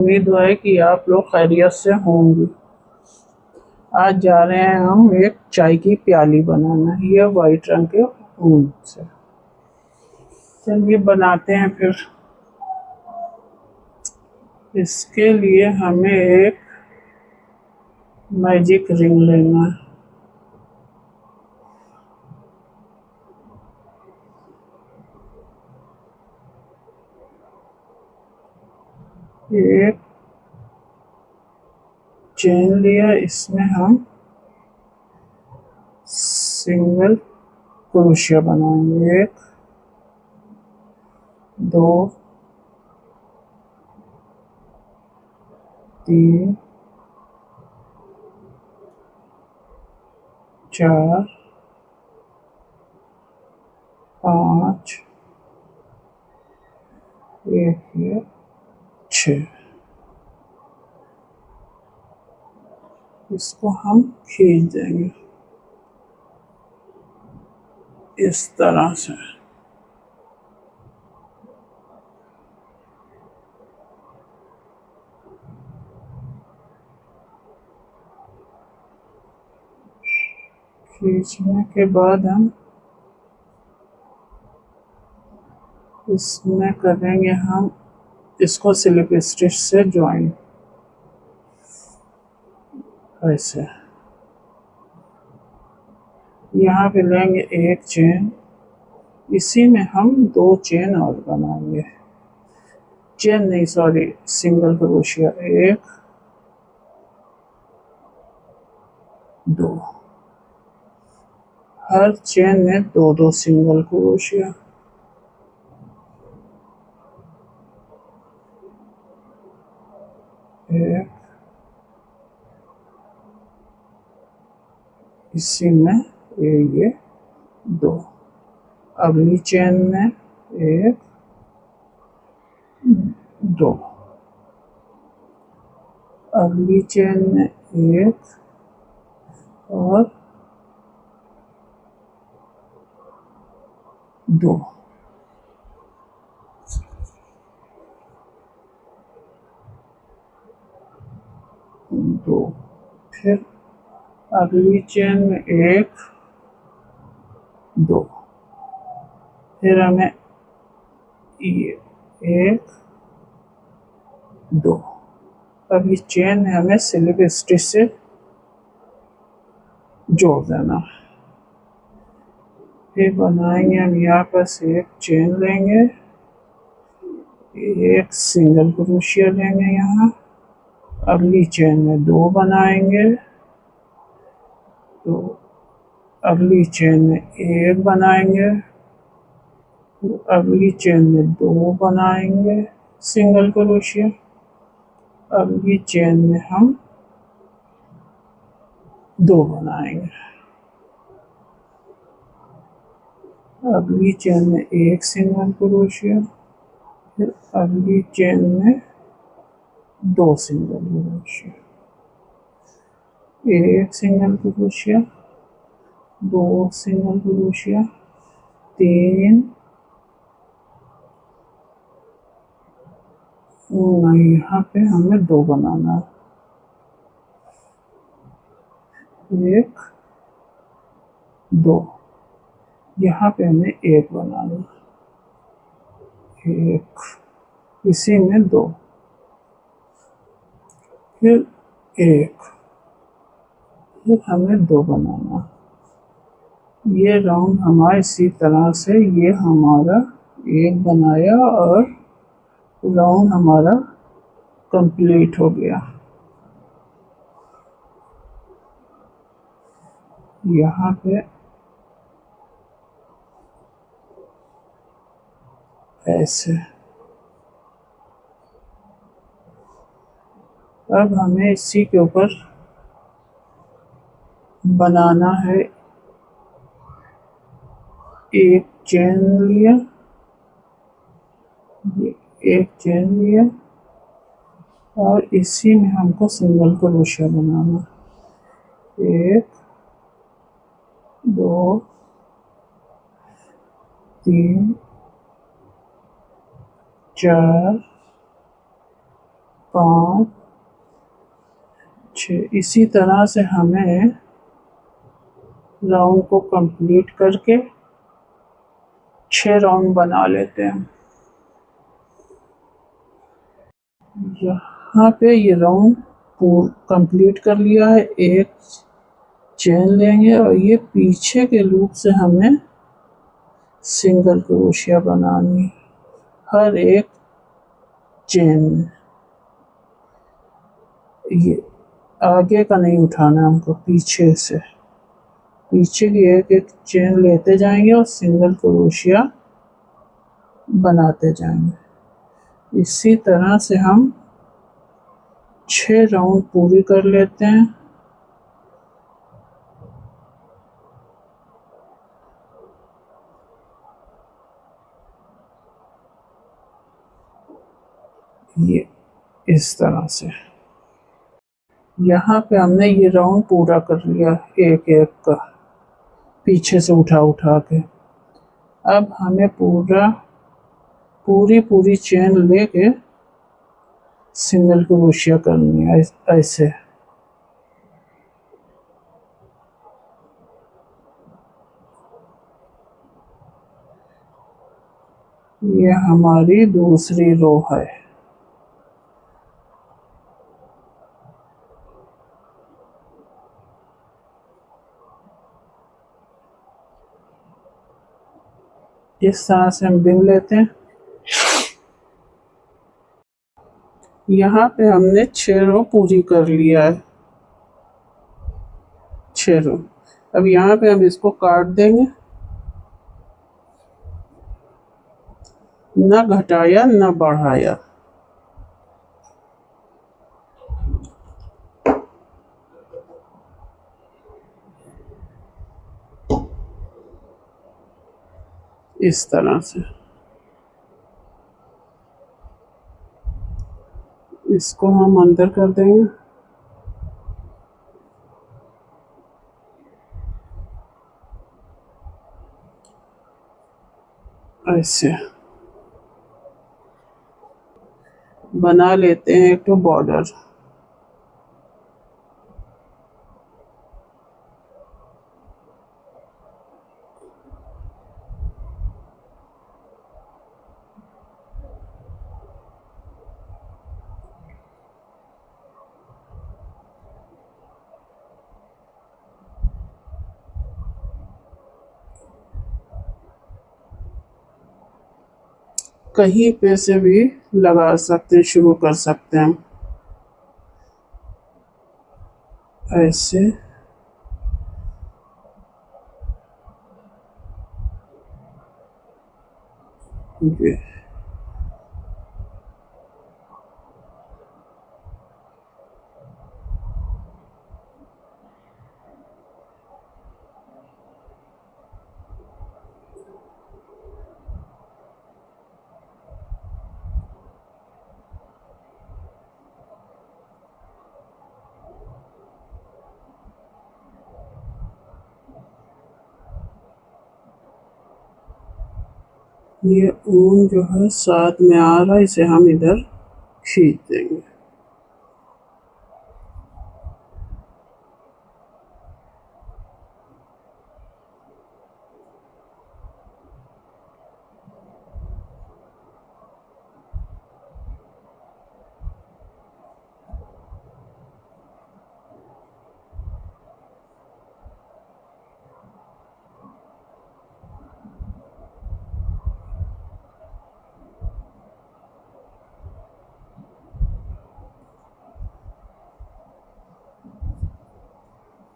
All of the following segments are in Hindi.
उम्मीद है कि आप लोग खैरियत से होंगे। आज जा रहे हैं हम एक चाय की प्याली बनाना। ये वाइट रंग के ऊन से। चलिए बनाते हैं फिर। इसके लिए हमें एक मैजिक रिंग लेना है। एक चेन लिया, इसमें हम सिंगल क्रोशिया बनाएंगे। एक, दो, तीन, चार, पाँच, एक, ये 6। इसको हम खींच देंगे इस तरह से। खींचने के बाद हम इसमें करेंगे हम इसको स्लिप स्टिच से ज्वाइन, ऐसे। यहाँ पे लेंगे एक चेन, इसी में हम 2 चेन और बनाएंगे। चेन नहीं, सॉरी, सिंगल क्रोशिया। एक, दो। हर चेन में 2-2 सिंगल क्रोशिया। एक, इसी में ये 2। अगली चेन में एक, 2। अगली चेन में एक और 2। फिर अगली चेन में एक, 2। फिर हमें ये एक, 2। अब इस चेन में हमें स्लिप स्टिच से जोड़ देना। फिर बनाएंगे हम यहाँ पर से एक चेन लेंगे, एक सिंगल क्रोशिया लेंगे यहाँ। अगली चेन में 2 बनाएंगे, तो अगली चेन में 1 बनाएंगे, तो अगली चेन में 2 बनाएंगे सिंगल क्रोशिया। अगली चेन में हम 2 बनाएंगे। अगली चेन में 1 सिंगल क्रोशिया। फिर अगली चेन में 2 single crochet. 1 single crochet, 2 single crochet, 3, नहीं, यहाँ पे हमें 2 बनाना है। 1, 2। यहाँ पे हमें 1 बनाना है। 1, इसी में 2, फिर 1, फिर हमें 2 बनाना। ये राउंड हमारा इसी तरह से, ये हमारा 1 बनाया और राउंड हमारा कंप्लीट हो गया। यहाँ पे ऐसे। अब हमें इसी के ऊपर बनाना है। एक चेन लिया, एक चेन लिया और इसी में हमको सिंगल क्रोशिया बनाना। 1, 2, 3, 4, 5 6। इसी तरह से हमें राउंड को कंप्लीट करके 6 राउंड बना लेते हैं। यहाँ पे ये राउंड कंप्लीट कर लिया है। एक चेन लेंगे और ये पीछे के लूप से हमें सिंगल क्रोशिया बनानी है हर एक चेन में। ये आगे का नहीं उठाना हमको, पीछे से, पीछे की एक एक चेन लेते जाएंगे और सिंगल क्रोशिया बनाते जाएंगे। इसी तरह से हम 6 राउंड पूरी कर लेते हैं। ये इस तरह से यहाँ पे हमने ये राउंड पूरा कर लिया एक एक का, पीछे से उठा उठा के। अब हमें पूरी चेन लेके सिंगल क्रोशिया करनी है ऐसे। ये हमारी दूसरी रो है। इस तरह से हम बिन लेते हैं। यहाँ पे हमने 6 रो पूरी कर लिया है, 6 रो। अब यहाँ पे हम इसको काट देंगे, ना घटाया ना बढ़ाया। इस तरह से इसको हम अंदर कर देंगे। ऐसे बना लेते हैं एक तो बॉर्डर। कहीं पे से भी लगा सकते हैं, शुरू कर सकते हैं हम ऐसे। ये ऊन जो है साथ में आ रहा है, इसे हम इधर खींच देंगे।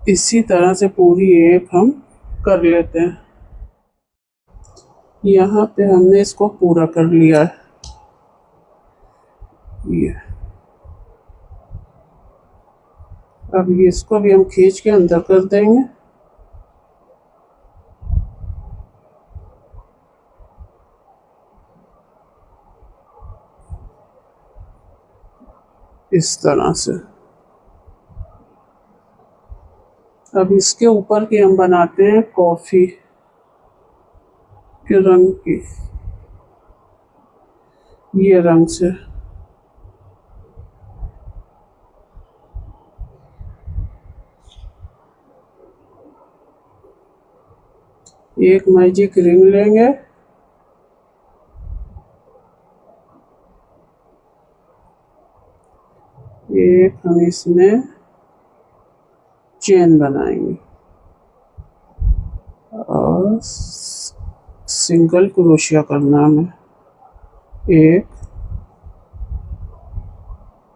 इसी तरह से पूरी एक हम कर लेते हैं। यहाँ पे हमने इसको पूरा कर लिया है। ये अब इसको भी हम खींच के अंदर कर देंगे। इस तरह से अब इसके ऊपर की हम बनाते हैं कॉफी के रंग की, ये रंग से। एक मैजिक रिंग लेंगे, एक हम इसमें चेन बनाएंगे और सिंगल क्रोशिया करना हमें। एक,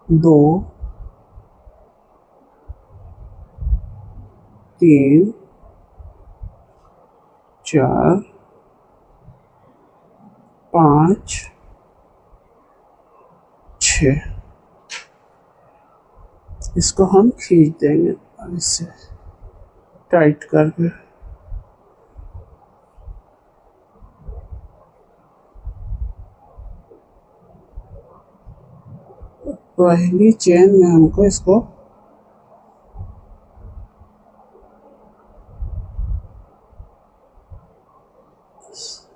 दो, तीन, चार, पाँच, छ। इसको हम खींच देंगे ऐसे टाइट करके। पहली चेन में हमको इसको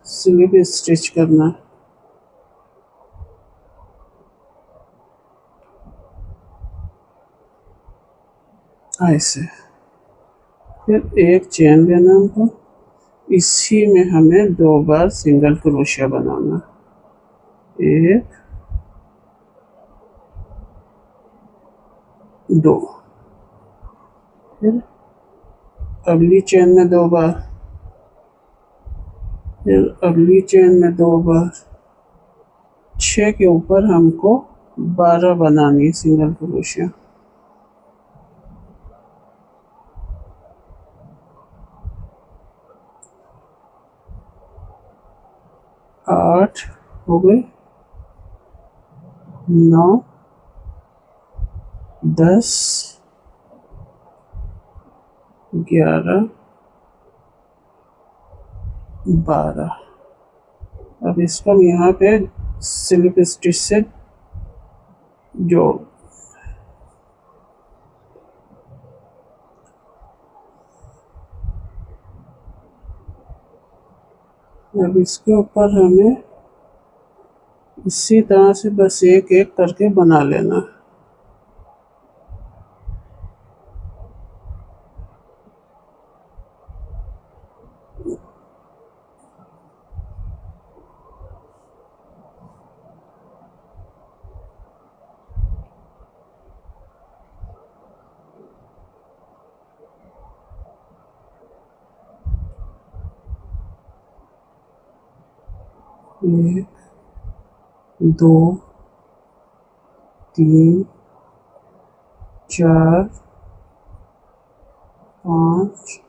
स्लिप स्टिच करना ऐसे। फिर एक चेन लेना हमको, इसी में हमें 2 बार सिंगल क्रोशिया बनाना। एक, दो। फिर अगली चेन में 2 बार, फिर अगली चेन में 2 बार। 6 के ऊपर हमको 12 बनानी है सिंगल क्रोशिया। 8 हो गए, 9, 10, 11, 12। अब इसको हम यहाँ पे स्लिप स्टिच से जोड़। अब इसके ऊपर हमें इसी तरह से बस एक एक करके बना लेना। एक, दो, तीन, चार, पाँच,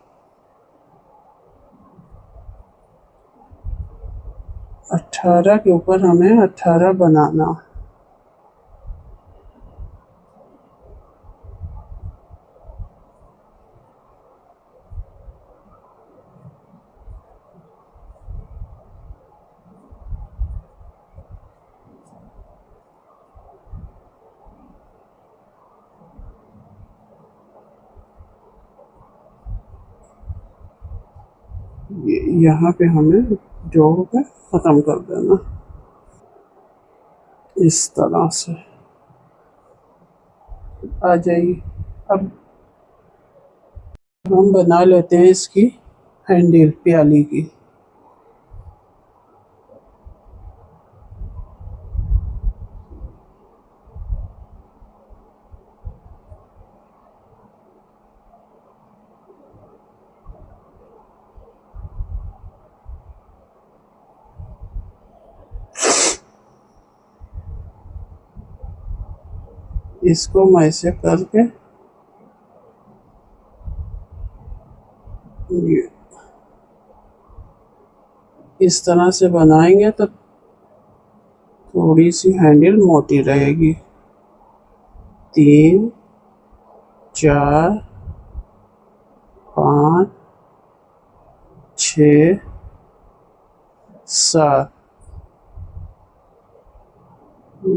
18 के ऊपर हमें 18 बनाना। यहाँ पे हमें जोड़ के ख़त्म कर देना इस तरह से। आ जाइए, अब हम बना लेते हैं इसकी हैंडल प्याली की। इसको हम ऐसे करके ये इस तरह से बनाएंगे तो थोड़ी सी हैंडल मोटी रहेगी। 3, 4, 5, 6, 7,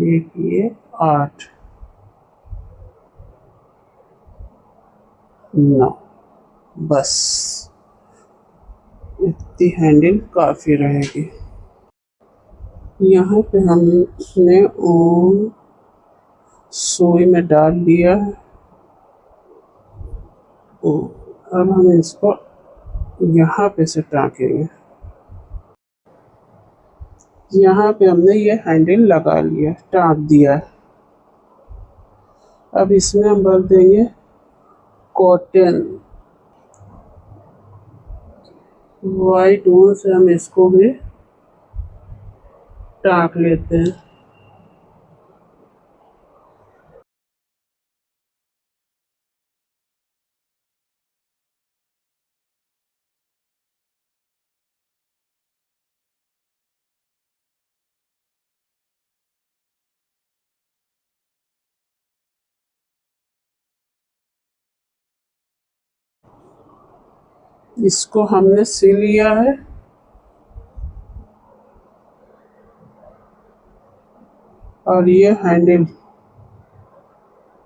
एक ये 8, 9। बस इतनी हैंडल काफ़ी रहेगी। यहाँ पे हमने ऊन सुई में डाल दिया है। अब हम इसको यहाँ पे से टाँकेंगे। यहाँ पे हमने ये हैंडल लगा लिया, टाँक दिया है। अब इसमें हम भर देंगे कॉटन। वाइट ऊन से हम इसको भी टाँक लेते हैं। इसको हमने सिल लिया है। और ये हैंडल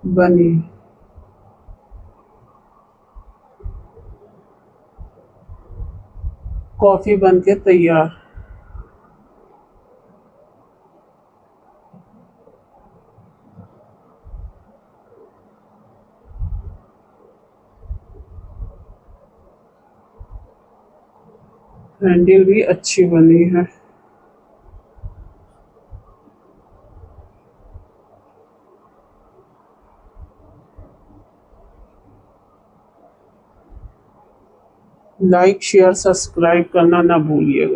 बनी। कॉफ़ी बन के तैयार। हैंडल भी अच्छी बनी है। लाइक शेयर सब्सक्राइब करना ना भूलिएगा।